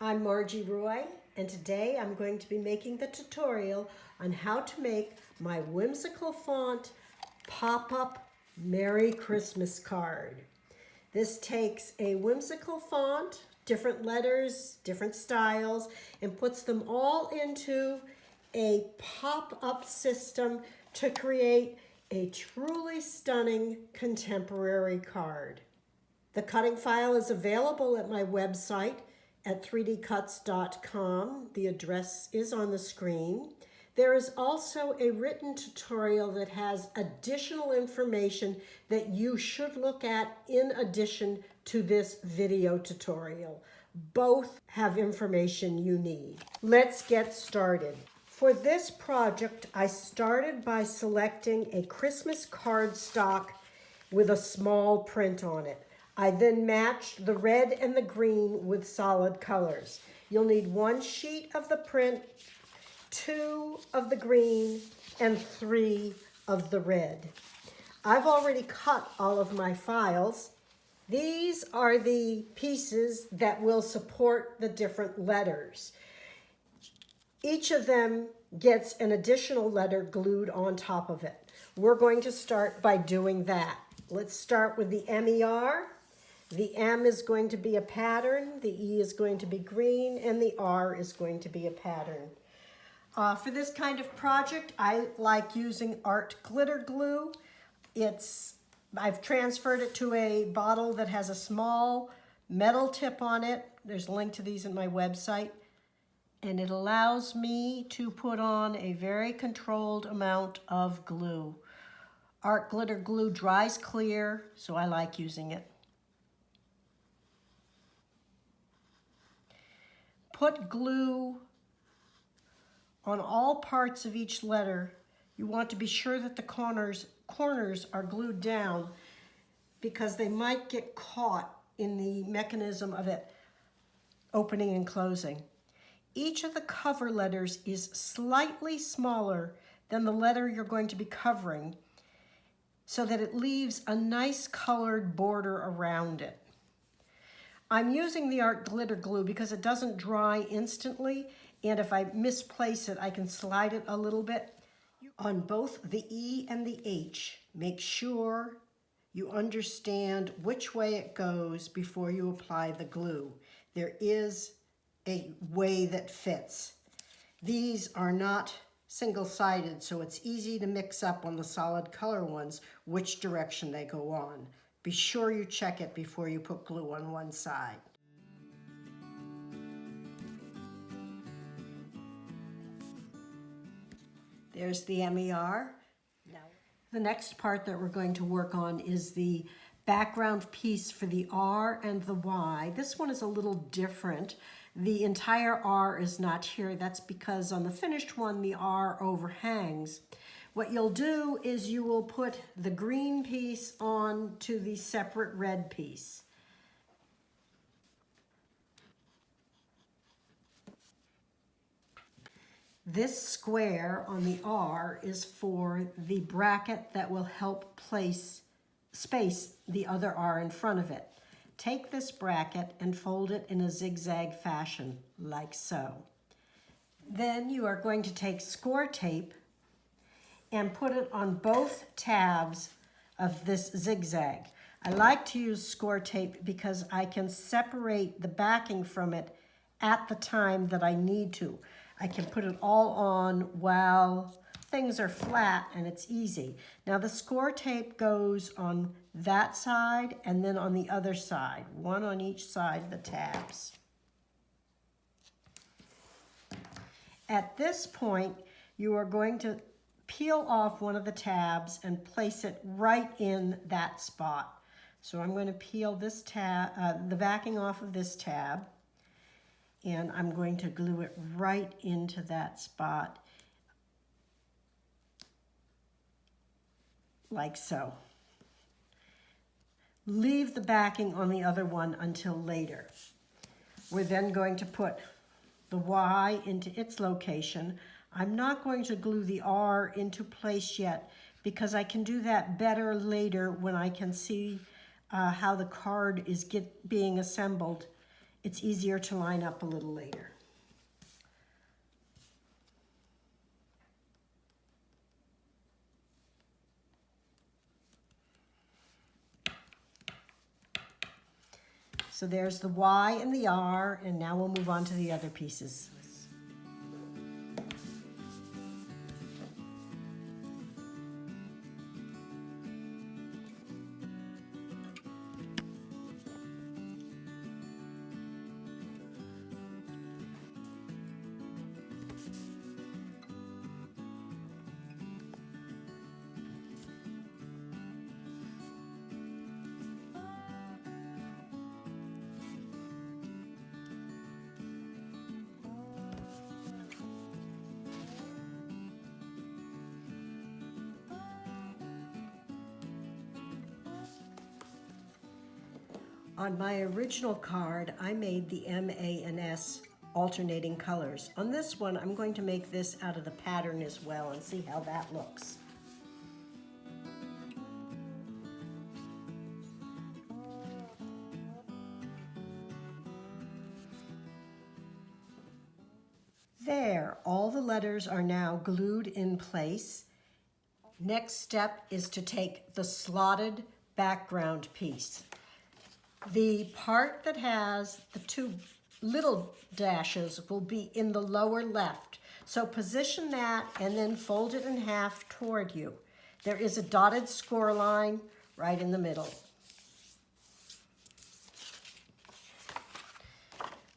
I'm Margie Roy, and today I'm going to be making the tutorial on how to make my whimsical font pop-up Merry Christmas card. This takes a whimsical font, different letters, different styles, and puts them all into a pop-up system to create a truly stunning contemporary card. The cutting file is available at my website at 3dcuts.com. The address is on the screen. There is also a written tutorial that has additional information that you should look at in addition to this video tutorial. Both have information you need. Let's get started. For this project, I started by selecting a Christmas cardstock with a small print on it. I then matched the red and the green with solid colors. You'll need 1 sheet of the print, 2 of the green, and 3 of the red. I've already cut all of my files. These are the pieces that will support the different letters. Each of them gets an additional letter glued on top of it. We're going to start by doing that. Let's start with the MER. The M is going to be a pattern, the E is going to be green, and the R is going to be a pattern. For this kind of project, I like using art glitter glue. I've transferred it to a bottle that has a small metal tip on it. There's a link to these in my website. And it allows me to put on a very controlled amount of glue. Art glitter glue dries clear, so I like using it. Put glue on all parts of each letter. You want to be sure that the corners are glued down because they might get caught in the mechanism of it opening and closing. Each of the cover letters is slightly smaller than the letter you're going to be covering so that it leaves a nice colored border around it. I'm using the art glitter glue because it doesn't dry instantly, and if I misplace it, I can slide it a little bit. On both the E and the H, make sure you understand which way it goes before you apply the glue. There is a way that fits. These are not single-sided, so it's easy to mix up on the solid color ones which direction they go on. Be sure you check it before you put glue on one side. There's the MER. Now, the next part that we're going to work on is the background piece for the R and the Y. This one is a little different. The entire R is not here. That's because on the finished one, the R overhangs. What you'll do is you will put the green piece on to the separate red piece. This square on the R is for the bracket that will help space the other R in front of it. Take this bracket and fold it in a zigzag fashion, like so. Then you are going to take score tape and put it on both tabs of this zigzag. I like to use score tape because I can separate the backing from it at the time that I need to. I can put it all on while things are flat and it's easy. Now the score tape goes on that side and then on the other side, one on each side of the tabs. At this point, you are going to peel off one of the tabs and place it right in that spot. So I'm going to peel this tab, the backing off of this tab, and I'm going to glue it right into that spot, like so. Leave the backing on the other one until later. We're then going to put the Y into its location. I'm not going to glue the R into place yet because I can do that better later when I can see how the card is being assembled it's easier to line up a little later. So there's the Y and the R, and now we'll move on to the other pieces. On my original card, I made the M, A, and S alternating colors. On this one, I'm going to make this out of the pattern as well and see how that looks. There, all the letters are now glued in place. Next step is to take the slotted background piece. The part that has the two little dashes will be in the lower left. So position that and then fold it in half toward you. There is a dotted score line right in the middle.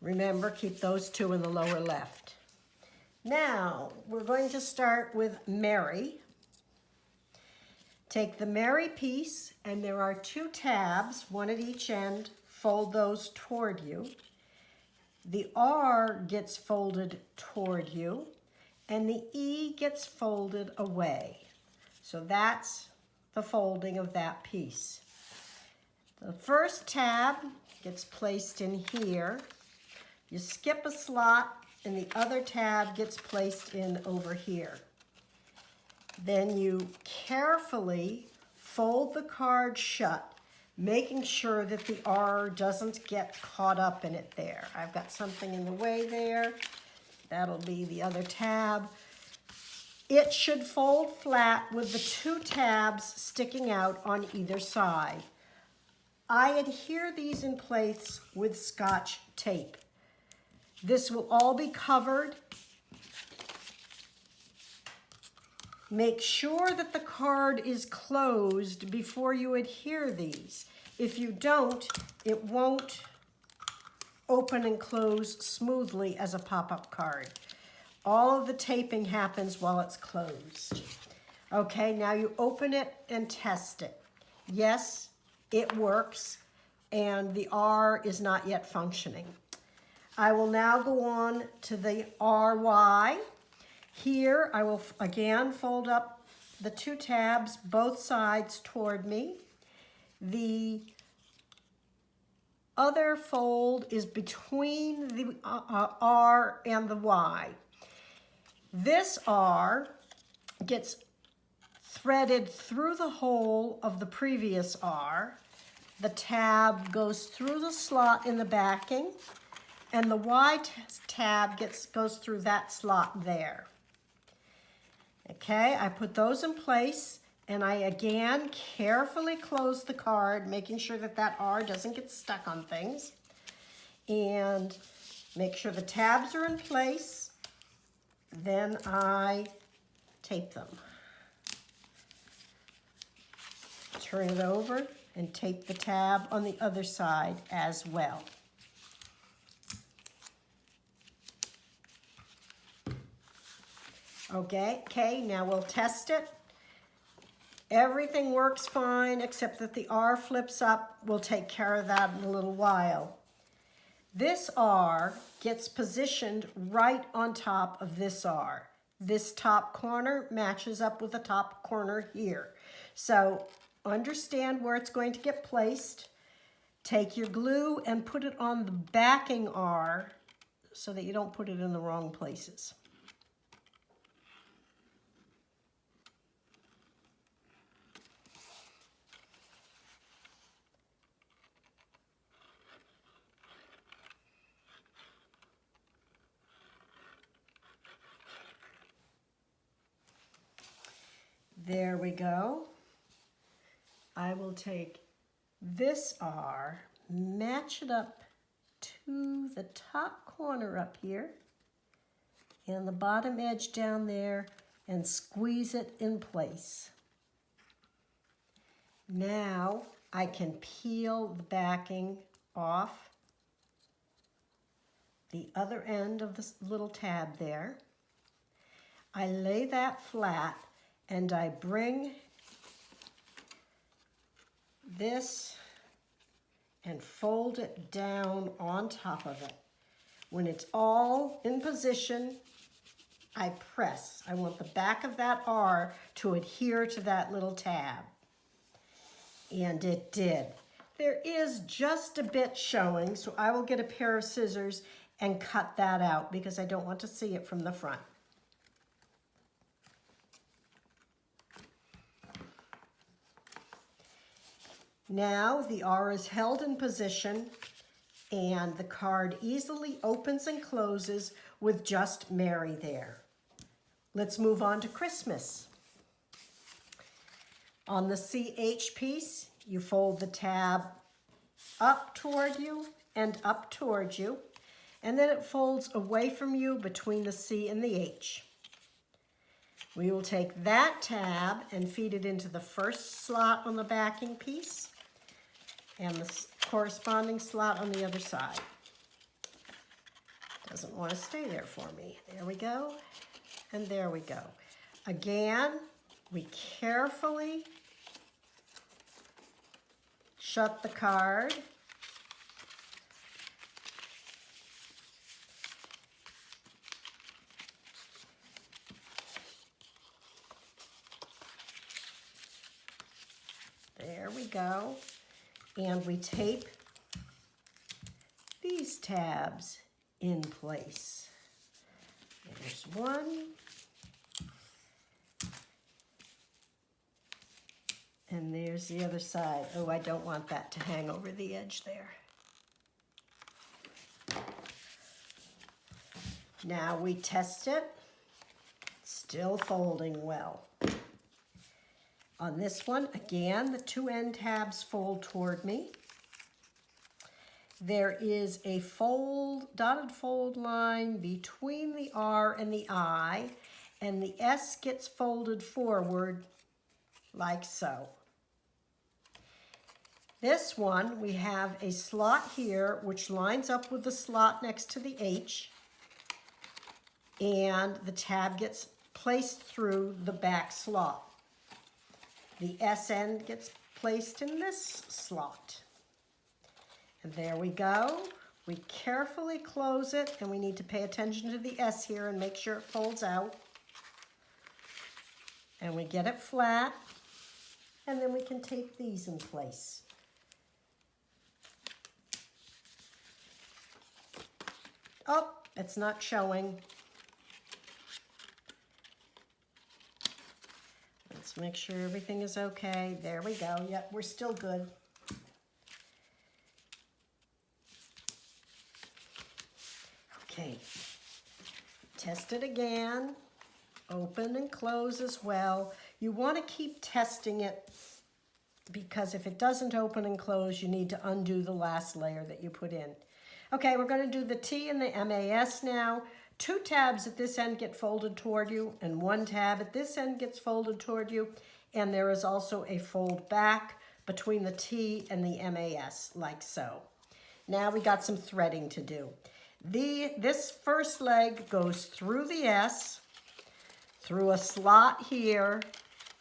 Remember, keep those two in the lower left. Now, we're going to start with Mary. Take the Mary piece, and there are two tabs, one at each end. Fold those toward you. The R gets folded toward you, and the E gets folded away. So that's the folding of that piece. The first tab gets placed in here. You skip a slot, and the other tab gets placed in over here. Then you carefully fold the card shut, making sure that the R doesn't get caught up in it there. I've got something in the way there. That'll be the other tab. It should fold flat with the two tabs sticking out on either side. I adhere these in place with Scotch tape. This will all be covered. Make sure that the card is closed before you adhere these. If you don't, it won't open and close smoothly as a pop-up card. All of the taping happens while it's closed. Okay, now you open it and test it. Yes, it works, and the R is not yet functioning. I will now go on to the RY. Here, I will again fold up the two tabs, both sides toward me. The other fold is between the R and the Y. This R gets threaded through the hole of the previous R. The tab goes through the slot in the backing, and the Y tab goes through that slot there. Okay, I put those in place, and I again carefully close the card, making sure that that R doesn't get stuck on things. And make sure the tabs are in place. Then I tape them. Turn it over and tape the tab on the other side as well. Okay, now we'll test it. Everything works fine except that the R flips up. We'll take care of that in a little while. This R gets positioned right on top of this R. This top corner matches up with the top corner here. So understand where it's going to get placed. Take your glue and put it on the backing R so that you don't put it in the wrong places. There we go. I will take this R, match it up to the top corner up here and the bottom edge down there and squeeze it in place. Now I can peel the backing off the other end of this little tab there. I lay that flat and I bring this and fold it down on top of it. When it's all in position, I press. I want the back of that R to adhere to that little tab. And it did. There is just a bit showing, so I will get a pair of scissors and cut that out because I don't want to see it from the front. Now the R is held in position and the card easily opens and closes with just Mary there. Let's move on to Christmas. On the CH piece, you fold the tab up toward you and up towards you, and then it folds away from you between the C and the H. We will take that tab and feed it into the first slot on the backing piece and the corresponding slot on the other side. Doesn't want to stay there for me. There we go, and there we go. Again, we carefully shut the card. There we go. And we tape these tabs in place. There's one. And there's the other side. Oh, I don't want that to hang over the edge there. Now we test it. Still folding well. On this one, again, the two end tabs fold toward me. There is a dotted fold line between the R and the I, and the S gets folded forward like so. This one, we have a slot here which lines up with the slot next to the H, and the tab gets placed through the back slot. The S end gets placed in this slot. And there we go. We carefully close it, and we need to pay attention to the S here and make sure it folds out. And we get it flat, and then we can tape these in place. Oh, it's not showing. Let's make sure everything is okay. There we go. Yep, we're still good. Okay, test it again. Open and close as well. You want to keep testing it because if it doesn't open and close, you need to undo the last layer that you put in. Okay, we're going to do the T and the MAS now. Two tabs at this end get folded toward you, and one tab at this end gets folded toward you, and there is also a fold back between the T and the MAS, like so. Now we got some threading to do. This first leg goes through the S, through a slot here,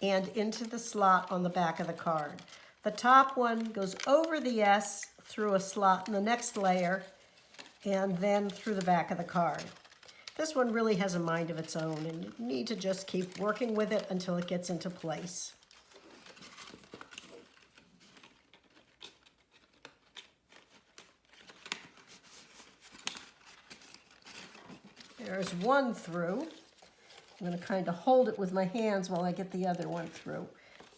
and into the slot on the back of the card. The top one goes over the S, through a slot in the next layer, and then through the back of the card. This one really has a mind of its own, and you need to just keep working with it until it gets into place. There's one through. I'm going to kind of hold it with my hands while I get the other one through.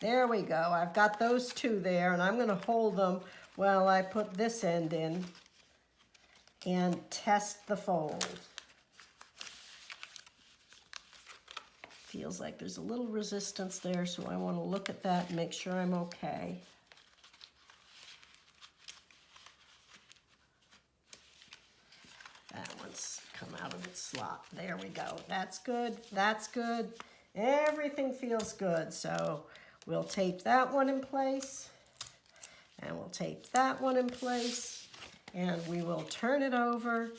There we go. I've got those two there, and I'm going to hold them while I put this end in and test the fold. If feels like there's a little resistance there, so I want to look at that and make sure I'm okay. That one's come out of its slot. There we go. That's good. That's good. Everything feels good. So we'll tape that one in place. And we'll tape that one in place. And we will turn it over.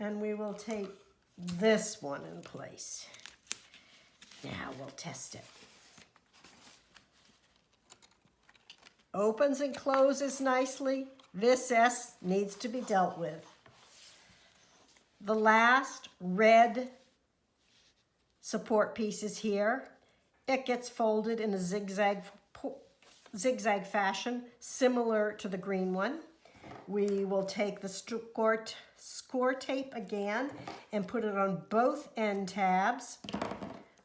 And we will tape this one in place. Now we'll test it. Opens and closes nicely. This S needs to be dealt with. The last red support piece is here. It gets folded in a zigzag fashion, similar to the green one. We will take the score tape again and put it on both end tabs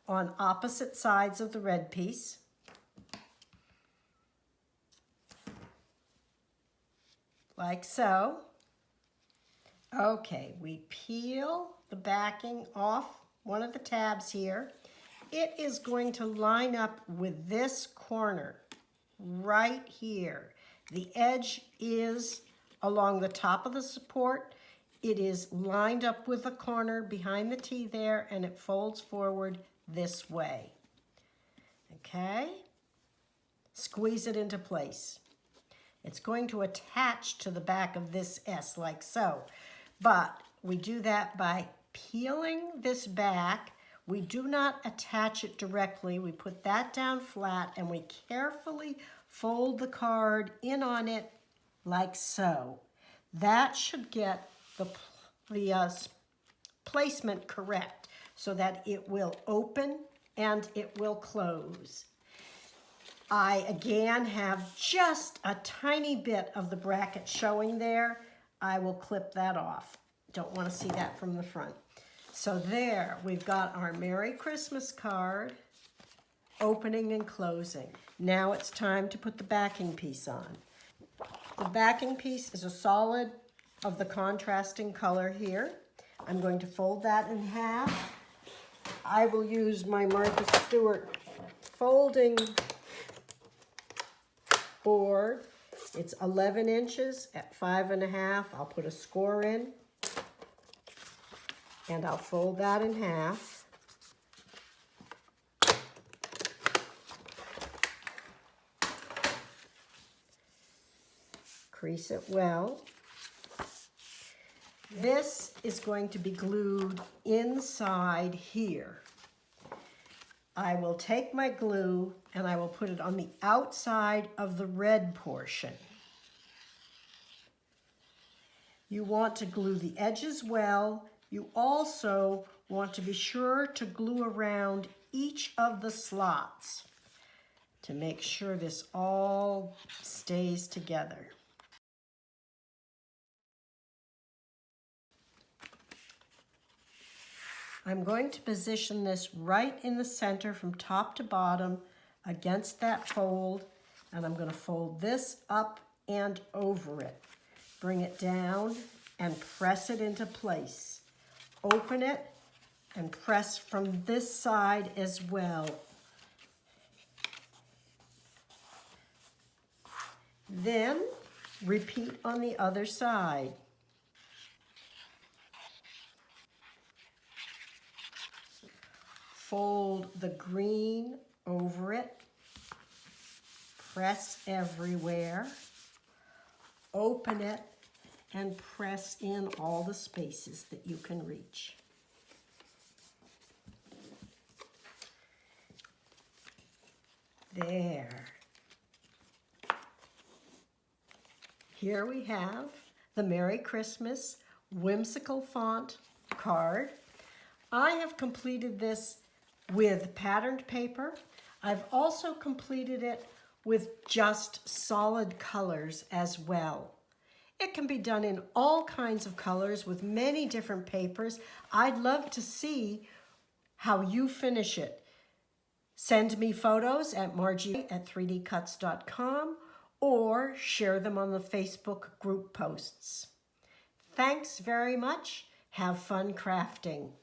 on opposite sides of the red piece. Like so. Okay, we peel the backing off one of the tabs here. It is going to line up with this corner right here. The edge is along the top of the support. It is lined up with the corner behind the T there, and it folds forward this way. Okay? Squeeze it into place. It's going to attach to the back of this S like so. But we do that by peeling this back. We do not attach it directly. We put that down flat and we carefully fold the card in on it like so. That should get the placement correct so that it will open and it will close. I again have just a tiny bit of the bracket showing there. I will clip that off. Don't want to see that from the front. So there, we've got our Merry Christmas card, opening and closing. Now it's time to put the backing piece on. The backing piece is a solid of the contrasting color here. I'm going to fold that in half. I will use my Martha Stewart folding board. It's 11 inches at 5.5. I'll put a score in and I'll fold that in half. Crease it well. This is going to be glued inside here. I will take my glue and I will put it on the outside of the red portion. You want to glue the edges well. You also want to be sure to glue around each of the slots to make sure this all stays together. I'm going to position this right in the center from top to bottom against that fold, and I'm going to fold this up and over it. Bring it down and press it into place. Open it and press from this side as well. Then repeat on the other side. Fold the green over it, press everywhere, open it, and press in all the spaces that you can reach. There. Here we have the Merry Christmas whimsical font card. I have completed this with patterned paper. I've also completed it with just solid colors as well. It can be done in all kinds of colors with many different papers. I'd love to see how you finish it. Send me photos at margie@3dcuts.com or share them on the Facebook group posts. Thanks very much. Have fun crafting.